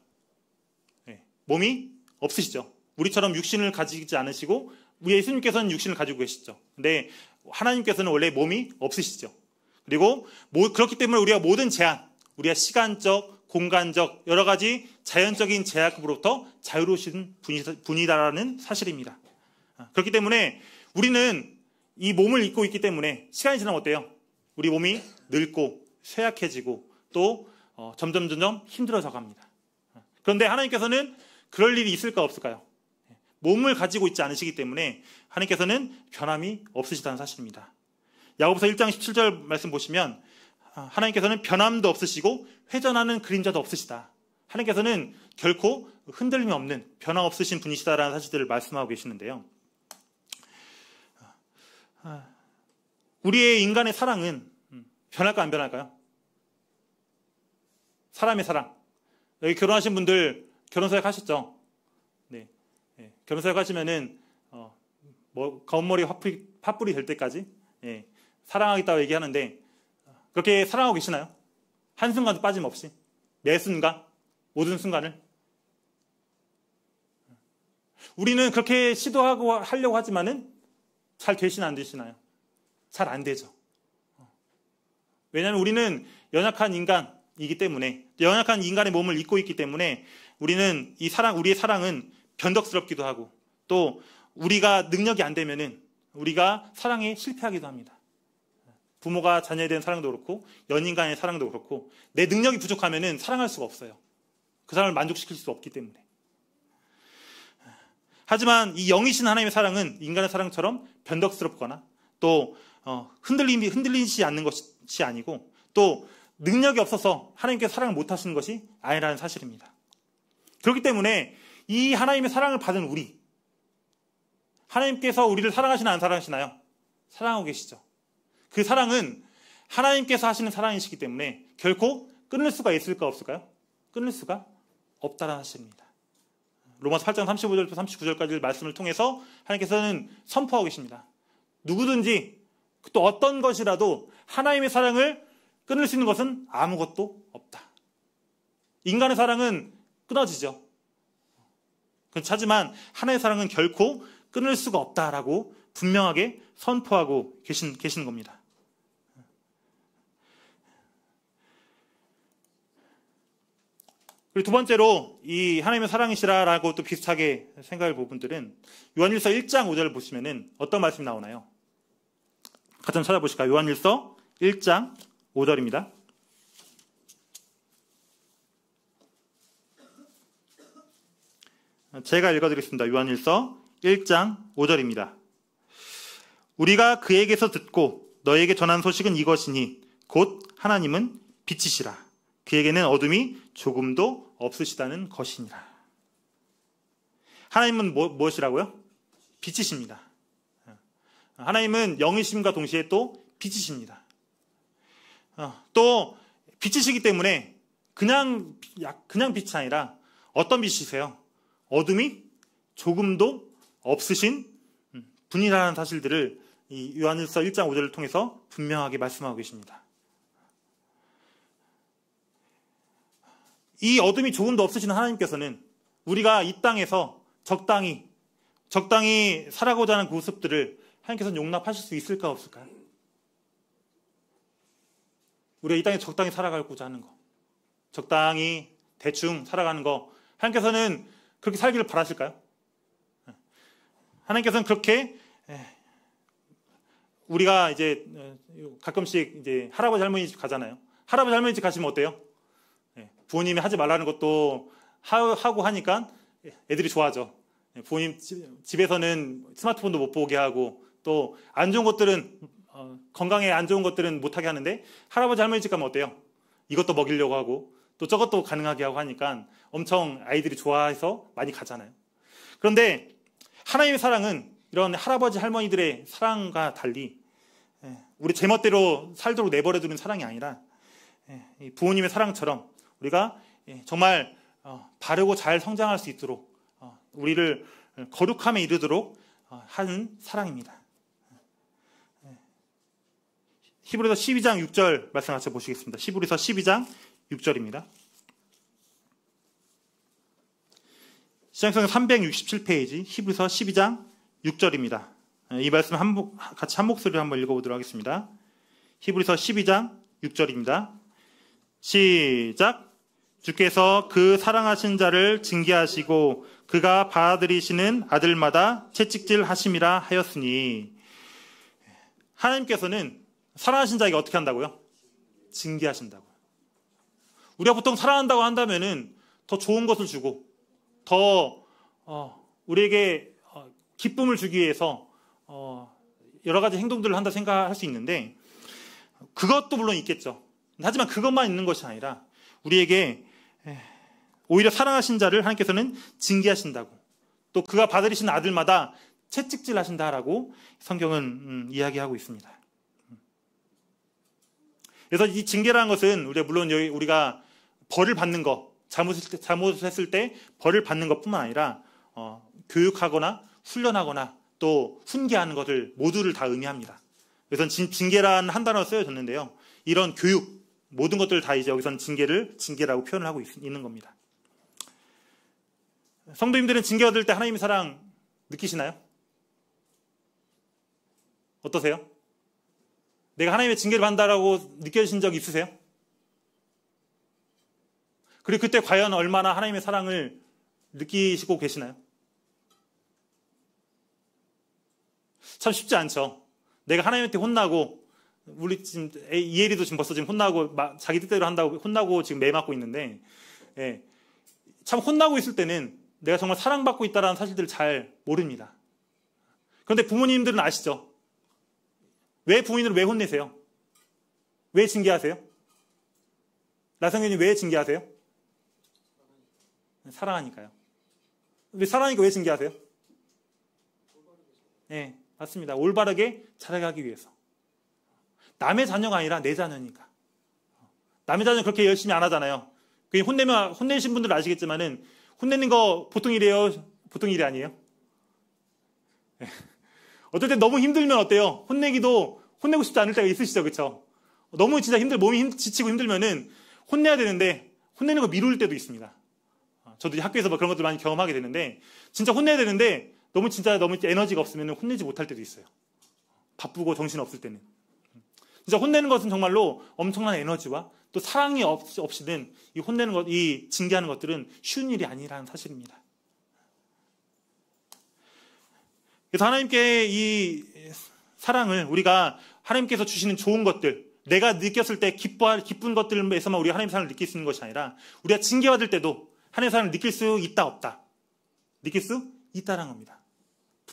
네, 몸이 없으시죠. 우리처럼 육신을 가지지 않으시고 우리 예수님께서는 육신을 가지고 계시죠. 근데 하나님께서는 원래 몸이 없으시죠. 그리고 그렇기 때문에 우리가 모든 제한, 우리가 시간적, 공간적, 여러 가지 자연적인 제약으로부터 자유로우신 분이다라는 사실입니다. 그렇기 때문에 우리는 이 몸을 입고 있기 때문에 시간이 지나면 어때요? 우리 몸이 늙고 쇠약해지고 또 점점 힘들어져 갑니다. 그런데 하나님께서는 그럴 일이 있을까 없을까요? 몸을 가지고 있지 않으시기 때문에 하나님께서는 변함이 없으시다는 사실입니다. 야고보서 1장 17절 말씀 보시면 하나님께서는 변함도 없으시고 회전하는 그림자도 없으시다. 하나님께서는 결코 흔들림이 없는 변화 없으신 분이시다라는 사실들을 말씀하고 계시는데요. 우리의 인간의 사랑은 변할까 안 변할까요? 사람의 사랑. 여기 결혼하신 분들 결혼사역 하셨죠? 네. 결혼사역 하시면은 검은머리 팥불이 될 때까지 사랑하겠다고 얘기하는데 그렇게 사랑하고 계시나요? 한순간도 빠짐없이 매 순간 모든 순간을 우리는 그렇게 시도하고 하려고 하지만은 잘 되시나 안 되시나요? 잘 안 되죠. 왜냐하면 우리는 연약한 인간이기 때문에 연약한 인간의 몸을 입고 있기 때문에 우리는 우리의 사랑은 변덕스럽기도 하고 또 우리가 능력이 안 되면은 우리가 사랑에 실패하기도 합니다. 부모가 자녀에 대한 사랑도 그렇고 연인 간의 사랑도 그렇고 내 능력이 부족하면은 사랑할 수가 없어요. 그 사람을 만족시킬 수 없기 때문에. 하지만 이 영이신 하나님의 사랑은 인간의 사랑처럼 변덕스럽거나 또 흔들리지 않는 것이 아니고 또 능력이 없어서 하나님께서 사랑을 못하시는 것이 아니라는 사실입니다. 그렇기 때문에 이 하나님의 사랑을 받은 우리, 하나님께서 우리를 사랑하시나 안 사랑하시나요? 사랑하고 계시죠. 그 사랑은 하나님께서 하시는 사랑이시기 때문에 결코 끊을 수가 있을까 없을까요? 끊을 수가 없다는 사실입니다. 로마서 8장 35절부터 39절까지 말씀을 통해서 하나님께서는 선포하고 계십니다. 누구든지 또 어떤 것이라도 하나님의 사랑을 끊을 수 있는 것은 아무것도 없다. 인간의 사랑은 끊어지죠. 하지만 하나님의 사랑은 결코 끊을 수가 없다라고 분명하게 선포하고 계시는 겁니다. 그리고 두 번째로 이 하나님의 사랑이시라라고 또 비슷하게 생각할 부분들은 요한일서 1장 5절을 보시면은 어떤 말씀이 나오나요? 같이 한번 찾아보실까요? 요한일서 1장 5절입니다. 제가 읽어드리겠습니다. 요한일서 1장 5절입니다. 우리가 그에게서 듣고 너에게 전한 소식은 이것이니 곧 하나님은 빛이시라. 그에게는 어둠이 조금도 없으시다는 것이니라. 하나님은 무엇이라고요? 빛이십니다. 하나님은 영이심과 동시에 또 빛이십니다. 또 빛이시기 때문에 그냥 빛이 아니라 어떤 빛이세요? 어둠이 조금도 없으신 분이라는 사실들을 이 요한일서 1장 5절을 통해서 분명하게 말씀하고 계십니다. 이 어둠이 조금도 없으신 하나님께서는 우리가 이 땅에서 적당히 살아가고자 하는 그 모습들을 하나님께서는 용납하실 수 있을까 없을까요? 우리가 이 땅에 적당히 살아가고자 하는 거, 적당히 대충 살아가는 거, 하나님께서는 그렇게 살기를 바라실까요? 하나님께서는 그렇게 우리가 이제 가끔씩 이제 할아버지 할머니 집 가잖아요. 할아버지 할머니 집 가시면 어때요? 부모님이 하지 말라는 것도 하고 하니까 애들이 좋아하죠. 부모님 집에서는 스마트폰도 못 보게 하고 또 안 좋은 것들은 건강에 안 좋은 것들은 못하게 하는데 할아버지 할머니 집 가면 어때요? 이것도 먹이려고 하고 또 저것도 가능하게 하고 하니까 엄청 아이들이 좋아해서 많이 가잖아요. 그런데 하나님의 사랑은 이런 할아버지 할머니들의 사랑과 달리 우리 제멋대로 살도록 내버려두는 사랑이 아니라 부모님의 사랑처럼 우리가 정말 바르고 잘 성장할 수 있도록 우리를 거룩함에 이르도록 하는 사랑입니다. 히브리서 12장 6절 말씀 같이 보시겠습니다. 히브리서 12장 6절입니다. 시장성 367페이지 히브리서 12장 6절입니다. 이 말씀 같이 한 목소리로 한번 읽어보도록 하겠습니다. 히브리서 12장 6절입니다. 시작. 주께서 그 사랑하신 자를 징계하시고 그가 받아들이시는 아들마다 채찍질 하심이라 하였으니, 하나님께서는 사랑하신 자에게 어떻게 한다고요? 징계하신다고요. 우리가 보통 사랑한다고 한다면은 더 좋은 것을 주고 더 우리에게 기쁨을 주기 위해서 여러 가지 행동들을 한다 생각할 수 있는데, 그것도 물론 있겠죠. 하지만 그것만 있는 것이 아니라 우리에게 오히려 사랑하신 자를 하나님께서는 징계하신다고, 또 그가 받아들이신 아들마다 채찍질 하신다라고 성경은 이야기하고 있습니다. 그래서 이 징계라는 것은 물론 우리가 벌을 받는 것, 잘못했을 때 벌을 받는 것뿐만 아니라 교육하거나 훈련하거나 또 훈계하는 것을 모두를 다 의미합니다. 그래서 징계라는 한 단어가 쓰여졌는데요, 이런 교육 모든 것들을 다 이제 여기서는 징계라고 표현을 하고 있는 겁니다. 성도님들은 징계 받을 때 하나님의 사랑 느끼시나요? 어떠세요? 내가 하나님의 징계를 받는다라고 느껴지신 적 있으세요? 그리고 그때 과연 얼마나 하나님의 사랑을 느끼시고 계시나요? 참 쉽지 않죠. 내가 하나님한테 혼나고, 우리 지금 이혜리도 지금 벌써 혼나고 자기 뜻대로 한다고 혼나고 지금 매 맞고 있는데, 참 혼나고 있을 때는 내가 정말 사랑받고 있다는 사실들을 잘 모릅니다. 그런데 부모님들은 아시죠? 왜 부모님들을 왜 혼내세요? 왜 징계하세요? 나성현님 왜 징계하세요? 사랑하니까요. 왜 사랑하니까 왜 징계하세요? 네, 맞습니다. 올바르게 자라가기 위해서. 남의 자녀가 아니라 내 자녀니까. 남의 자녀는 그렇게 열심히 안 하잖아요. 혼내신 분들은 아시겠지만은 혼내는 거 보통 일이에요? 보통 일이 아니에요? 네. 어떨 때 너무 힘들면 어때요? 혼내고 싶지 않을 때가 있으시죠, 그렇죠? 너무 진짜 몸이 지치고 힘들면은 혼내야 되는데 혼내는 거 미룰 때도 있습니다. 저도 학교에서 그런 것들 많이 경험하게 되는데, 진짜 혼내야 되는데 너무 에너지가 없으면 혼내지 못할 때도 있어요. 바쁘고 정신 없을 때는. 진짜 혼내는 것은 정말로 엄청난 에너지와 또 사랑이 없이는 이 혼내는 것, 이 징계하는 것들은 쉬운 일이 아니라는 사실입니다. 그래서 하나님께 이 사랑을, 우리가 하나님께서 주시는 좋은 것들, 내가 느꼈을 때 기쁜 것들에서만 우리가 하나님의 사랑을 느낄 수 있는 것이 아니라 우리가 징계받을 때도 하나님의 사랑을 느낄 수 있다 없다? 느낄 수 있다는 겁니다.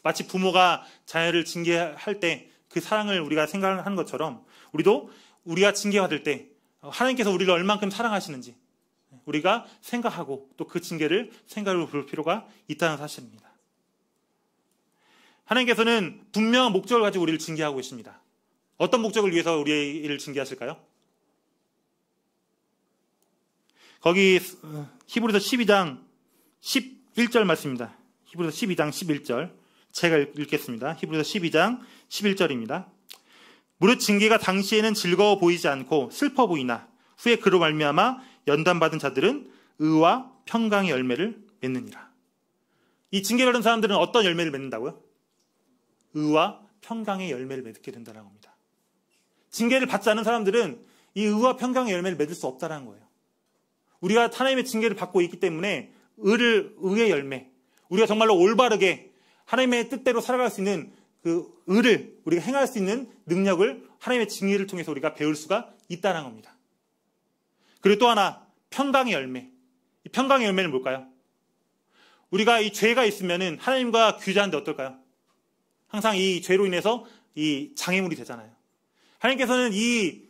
마치 부모가 자녀를 징계할 때 그 사랑을 우리가 생각하는 것처럼 우리도 우리가 징계받을 때 하나님께서 우리를 얼만큼 사랑하시는지 우리가 생각하고 또 그 징계를 생각을 볼 필요가 있다는 사실입니다. 하나님께서는 분명한 목적을 가지고 우리를 징계하고 계십니다. 어떤 목적을 위해서 우리를 징계하실까요? 거기 히브리서 12장 11절 말씀입니다. 히브리서 12장 11절 제가 읽겠습니다. 히브리서 12장 11절입니다. 무릇 징계가 당시에는 즐거워 보이지 않고 슬퍼 보이나 후에 그로 말미암아 연단받은 자들은 의와 평강의 열매를 맺느니라. 이 징계받은 사람들은 어떤 열매를 맺는다고요? 의와 평강의 열매를 맺게 된다는 겁니다. 징계를 받지 않은 사람들은 이 의와 평강의 열매를 맺을 수 없다는 거예요. 우리가 하나님의 징계를 받고 있기 때문에 의의 열매, 우리가 정말로 올바르게 하나님의 뜻대로 살아갈 수 있는 그 의를 우리가 행할 수 있는 능력을 하나님의 징계를 통해서 우리가 배울 수가 있다는 겁니다. 그리고 또 하나, 평강의 열매. 이 평강의 열매는 뭘까요? 우리가 이 죄가 있으면은 하나님과 규제하는데 어떨까요? 항상 이 죄로 인해서 이 장애물이 되잖아요. 하나님께서는 이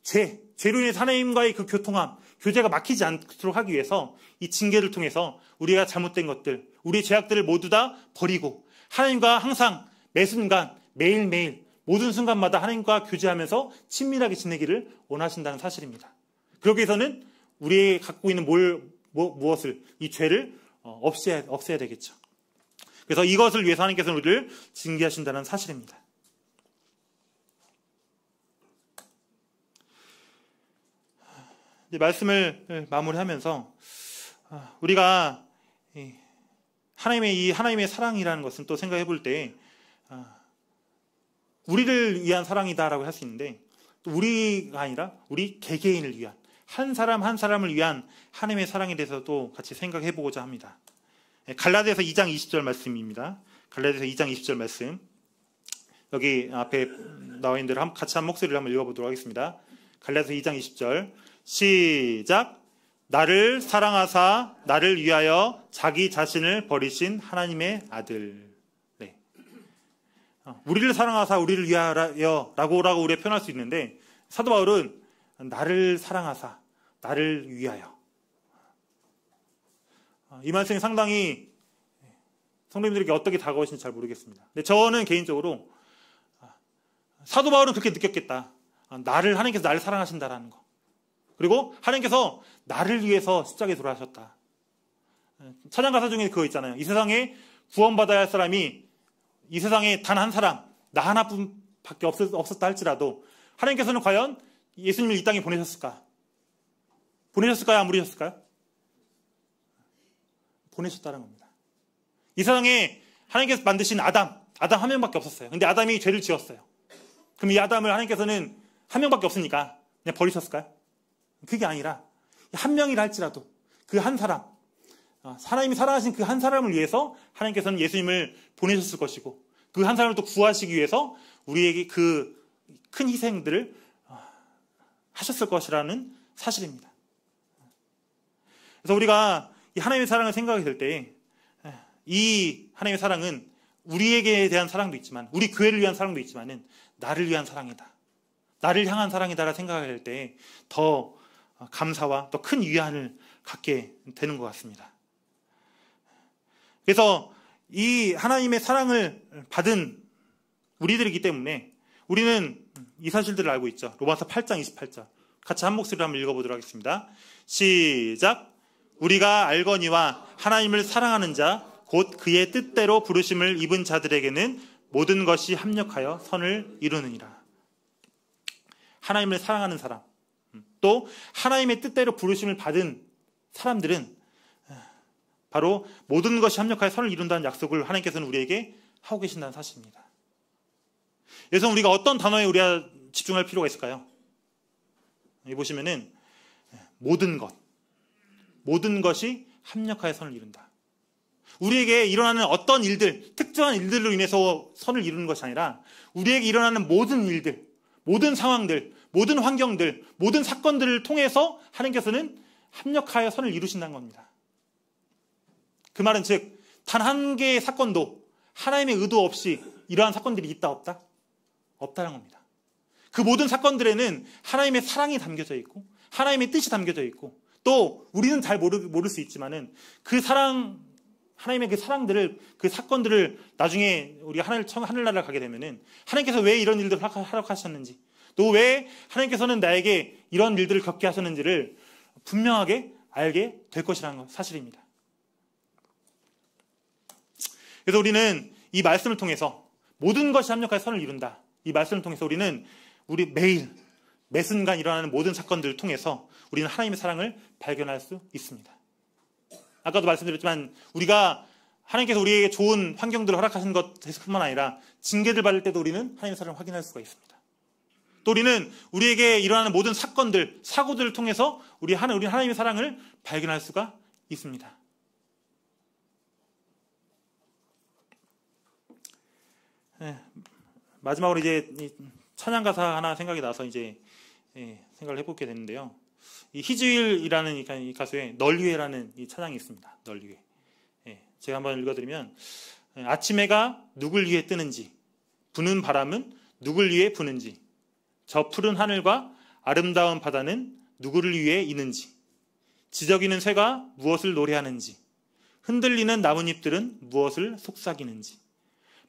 죄로 인해서 하나님과의 그 교통함, 교제가 막히지 않도록 하기 위해서 이 징계를 통해서 우리가 잘못된 것들, 우리의 죄악들을 모두 다 버리고 하나님과 항상 매 순간, 매일매일 모든 순간마다 하나님과 교제하면서 친밀하게 지내기를 원하신다는 사실입니다. 그러기 위해서는 우리의 갖고 있는 무엇을, 이 죄를 없애야 되겠죠. 그래서 이것을 위해서 하나님께서는 우리를 징계하신다는 사실입니다. 이제 말씀을 마무리하면서 우리가 하나님의 사랑이라는 것은 또 생각해 볼 때 우리를 위한 사랑이다라고 할 수 있는데 또 우리가 아니라 우리 개개인을 위한 한 사람 한 사람을 위한 하나님의 사랑에 대해서도 같이 생각해 보고자 합니다. 갈라디아서 2장 20절 말씀입니다. 갈라디아서 2장 20절 말씀. 여기 앞에 나와 있는 대로 같이 한 목소리를 한번 읽어보도록 하겠습니다. 갈라디아서 2장 20절 시작. 나를 사랑하사 나를 위하여 자기 자신을 버리신 하나님의 아들. 네. 우리를 사랑하사 우리를 위하여 라고 우리가 표현할 수 있는데 사도 바울은 나를 사랑하사 나를 위하여. 이 말씀이 상당히 성도님들에게 어떻게 다가오시는지 잘 모르겠습니다. 근데 저는 개인적으로 사도 바울은 그렇게 느꼈겠다. 하나님께서 나를 사랑하신다라는 거. 그리고 하나님께서 나를 위해서 십자가에 돌아가셨다. 찬양 가사 중에 그거 있잖아요. 이 세상에 구원받아야 할 사람이 이 세상에 단 한 사람, 나 하나뿐밖에 없었다 할지라도 하나님께서는 과연 예수님을 이 땅에 보내셨을까? 보내셨을까요? 안 보내셨을까요? 보내셨다는 겁니다. 이 세상에 하나님께서 만드신 아담 한 명밖에 없었어요. 근데 아담이 죄를 지었어요. 그럼 이 아담을 하나님께서는 한 명밖에 없으니까 그냥 버리셨을까요? 그게 아니라 한 명이라 할지라도 그 한 사람, 하나님이 사랑하신 그 한 사람을 위해서 하나님께서는 예수님을 보내셨을 것이고 그 한 사람을 또 구하시기 위해서 우리에게 그 큰 희생들을 하셨을 것이라는 사실입니다. 그래서 우리가 이 하나님의 사랑을 생각이 될 때 이 하나님의 사랑은 우리에게 대한 사랑도 있지만 우리 교회를 위한 사랑도 있지만은 나를 위한 사랑이다. 나를 향한 사랑이다라 생각을 할 때 더 감사와 더 큰 위안을 갖게 되는 것 같습니다. 그래서 이 하나님의 사랑을 받은 우리들이기 때문에 우리는 이 사실들을 알고 있죠. 로마서 8장 28절 같이 한 목소리로 한번 읽어보도록 하겠습니다. 시작. 우리가 알거니와 하나님을 사랑하는 자 곧 그의 뜻대로 부르심을 입은 자들에게는 모든 것이 합력하여 선을 이루느니라. 하나님을 사랑하는 사람 또 하나님의 뜻대로 부르심을 받은 사람들은 바로 모든 것이 합력하여 선을 이룬다는 약속을 하나님께서는 우리에게 하고 계신다는 사실입니다. 그래서 우리가 어떤 단어에 우리가 집중할 필요가 있을까요? 여기 보시면은 모든 것이 합력하여 선을 이룬다. 우리에게 일어나는 어떤 일들, 특정한 일들로 인해서 선을 이루는 것이 아니라 우리에게 일어나는 모든 일들, 모든 상황들, 모든 환경들, 모든 사건들을 통해서 하나님께서는 합력하여 선을 이루신다는 겁니다. 그 말은 즉 단 한 개의 사건도 하나님의 의도 없이 이러한 사건들이 있다 없다? 없다는 겁니다. 그 모든 사건들에는 하나님의 사랑이 담겨져 있고 하나님의 뜻이 담겨져 있고 또 우리는 잘 모를 수 있지만은 그 하나님의 그 사랑들을, 그 사건들을 나중에 우리가 하늘나라를 가게 되면은 하나님께서 왜 이런 일들을 하라고 하셨는지 또 왜 하나님께서는 나에게 이런 일들을 겪게 하셨는지를 분명하게 알게 될 것이라는 사실입니다. 그래서 우리는 이 말씀을 통해서 모든 것이 합력하여 선을 이룬다. 이 말씀을 통해서 우리는 우리 매일, 매 순간 일어나는 모든 사건들을 통해서 우리는 하나님의 사랑을 발견할 수 있습니다. 아까도 말씀드렸지만 우리가 하나님께서 우리에게 좋은 환경들을 허락하신 것뿐만 아니라 징계를 받을 때도 우리는 하나님의 사랑을 확인할 수가 있습니다. 또 우리는 우리에게 일어나는 모든 사건들, 사고들을 통해서 우리는 하나님의 사랑을 발견할 수가 있습니다. 마지막으로 이제 찬양 가사 하나 생각이 나서 이제 생각을 해보게 됐는데요. 이 히즈윌이라는 이 가수의 널 위해라는 이 찬양이 있습니다. 널 위해. 제가 한번 읽어드리면 아침 해가 누굴 위해 뜨는지, 부는 바람은 누굴 위해 부는지, 저 푸른 하늘과 아름다운 바다는 누구를 위해 이는지, 지저귀는 새가 무엇을 노래하는지, 흔들리는 나뭇잎들은 무엇을 속삭이는지,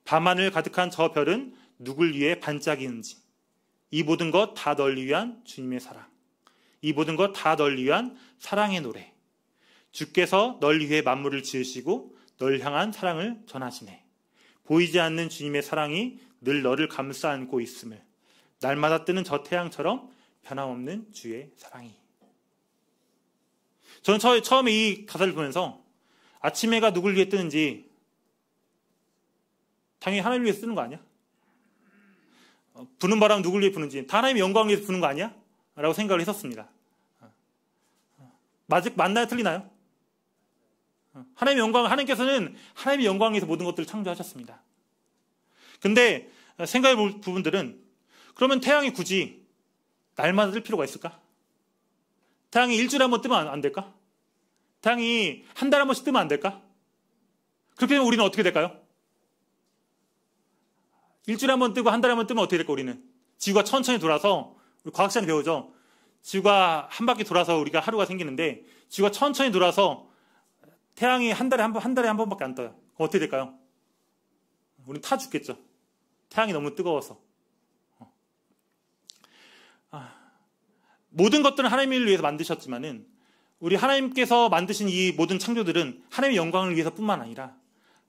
밤하늘 가득한 저 별은 누굴 위해 반짝이는지, 이 모든 것 다 널 위한 주님의 사랑, 이 모든 것 다 널 위한 사랑의 노래. 주께서 널 위해 만물을 지으시고 널 향한 사랑을 전하시네. 보이지 않는 주님의 사랑이 늘 너를 감싸 안고 있음을, 날마다 뜨는 저 태양처럼 변함없는 주의 사랑이. 저는 처음에 이 가사를 보면서 아침 해가 누굴 위해 뜨는지 당연히 하나님을 위해서 뜨는 거 아니야? 부는 바람 누굴 위해 부는지 다 하나님의 영광을 위해서 부는 거 아니야? 라고 생각을 했었습니다. 맞나요? 틀리나요? 하나님께서는 하나님의 영광을 위해서 모든 것들을 창조하셨습니다. 근데 생각해 볼 부분들은, 그러면 태양이 굳이 날마다 뜰 필요가 있을까? 태양이 일주일에 한 번 뜨면 안 될까? 태양이 한 달에 한 번씩 뜨면 안 될까? 그렇게 되면 우리는 어떻게 될까요? 일주일에 한 번 뜨고 한 달에 한 번 뜨면 어떻게 될까? 우리는 지구가 천천히 돌아서, 우리 과학 시간에 배우죠. 지구가 한 바퀴 돌아서 우리가 하루가 생기는데, 지구가 천천히 돌아서 태양이 한 달에 한 번밖에 안 떠요. 그럼 어떻게 될까요? 우리는 타 죽겠죠. 태양이 너무 뜨거워서. 모든 것들은 하나님을 위해서 만드셨지만은, 우리 하나님께서 만드신 이 모든 창조들은 하나님의 영광을 위해서뿐만 아니라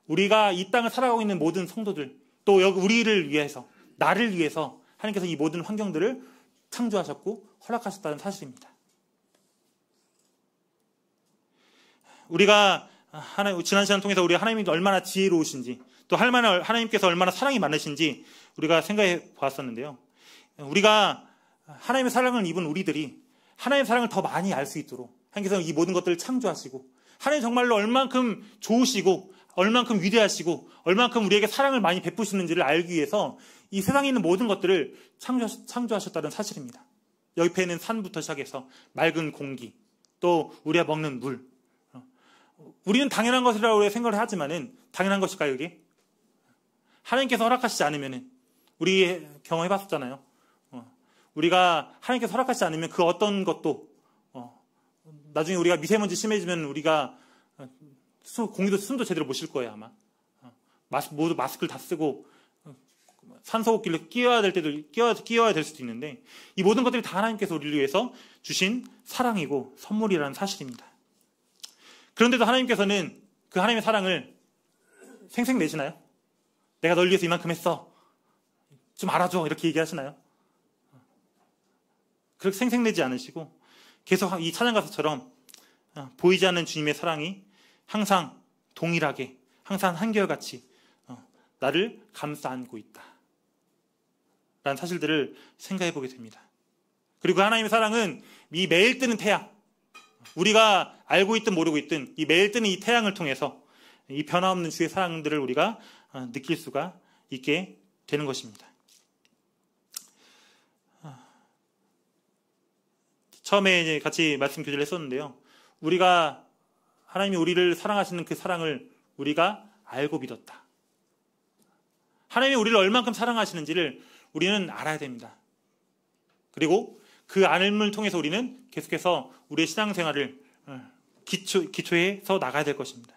우리가 이 땅을 살아가고 있는 모든 성도들, 또 여기 우리를 위해서, 나를 위해서 하나님께서 이 모든 환경들을 창조하셨고 허락하셨다는 사실입니다. 우리가 지난 시간 통해서 우리 하나님이 얼마나 지혜로우신지, 또 하나님께서 얼마나 사랑이 많으신지 우리가 생각해 보았었는데요. 우리가 하나님의 사랑을 입은 우리들이 하나님의 사랑을 더 많이 알 수 있도록 하나님께서 이 모든 것들을 창조하시고, 하나님 정말로 얼만큼 좋으시고 얼만큼 위대하시고 얼만큼 우리에게 사랑을 많이 베푸시는지를 알기 위해서 이 세상에 있는 모든 것들을 창조하셨다는 사실입니다. 옆에는 산부터 시작해서 맑은 공기, 또 우리가 먹는 물. 우리는 당연한 것이라고 생각을 하지만은 당연한 것일까요, 이게? 하나님께서 허락하시지 않으면은, 우리 경험해 봤었잖아요. 우리가 하나님께서 허락하시지 않으면 그 어떤 것도, 나중에 우리가 미세먼지 심해지면 우리가 공기도 숨도 제대로 못 쉴 거예요, 아마. 모두 마스크를 다 쓰고 산소호흡기를 끼워야 될 수도 있는데, 이 모든 것들이 다 하나님께서 우리를 위해서 주신 사랑이고 선물이라는 사실입니다. 그런데도 하나님께서는 그 하나님의 사랑을 생색내시나요? 내가 널 위해서 이만큼 했어, 좀 알아줘, 이렇게 얘기하시나요? 그렇게 생색내지 않으시고 계속 이 찬양가사처럼 보이지 않는 주님의 사랑이 항상 동일하게, 항상 한결같이 나를 감싸 안고 있다 라는 사실들을 생각해 보게 됩니다. 그리고 하나님의 사랑은 이 매일 뜨는 태양, 우리가 알고 있든 모르고 있든 이 매일 뜨는 이 태양을 통해서 이 변화없는 주의 사랑들을 우리가 느낄 수가 있게 되는 것입니다. 처음에 이제 같이 말씀 교제를 했었는데요. 우리가 하나님이 우리를 사랑하시는 그 사랑을 우리가 알고 믿었다. 하나님이 우리를 얼만큼 사랑하시는지를 우리는 알아야 됩니다. 그리고 그 알음을 통해서 우리는 계속해서 우리의 신앙생활을 기초해서 나가야 될 것입니다.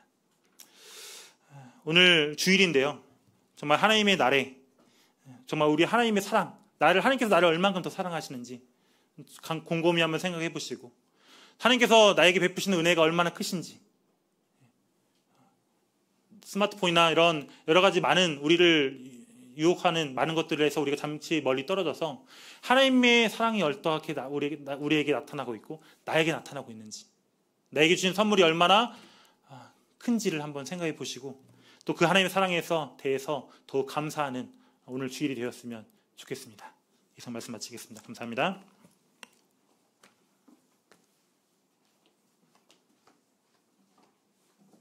오늘 주일인데요. 정말 하나님의 날에 정말 우리 하나님의 사랑, 하나님께서 나를 얼만큼 더 사랑하시는지 곰곰이 한번 생각해 보시고, 하나님께서 나에게 베푸시는 은혜가 얼마나 크신지, 스마트폰이나 이런 여러 가지 많은 우리를 유혹하는 많은 것들에서 우리가 잠시 멀리 떨어져서 하나님의 사랑이 어떻게 우리에게 나타나고 있고 나에게 나타나고 있는지, 나에게 주신 선물이 얼마나 큰지를 한번 생각해 보시고, 또 그 하나님의 사랑에 대해서 더욱 감사하는 오늘 주일이 되었으면 좋겠습니다. 이상 말씀 마치겠습니다. 감사합니다.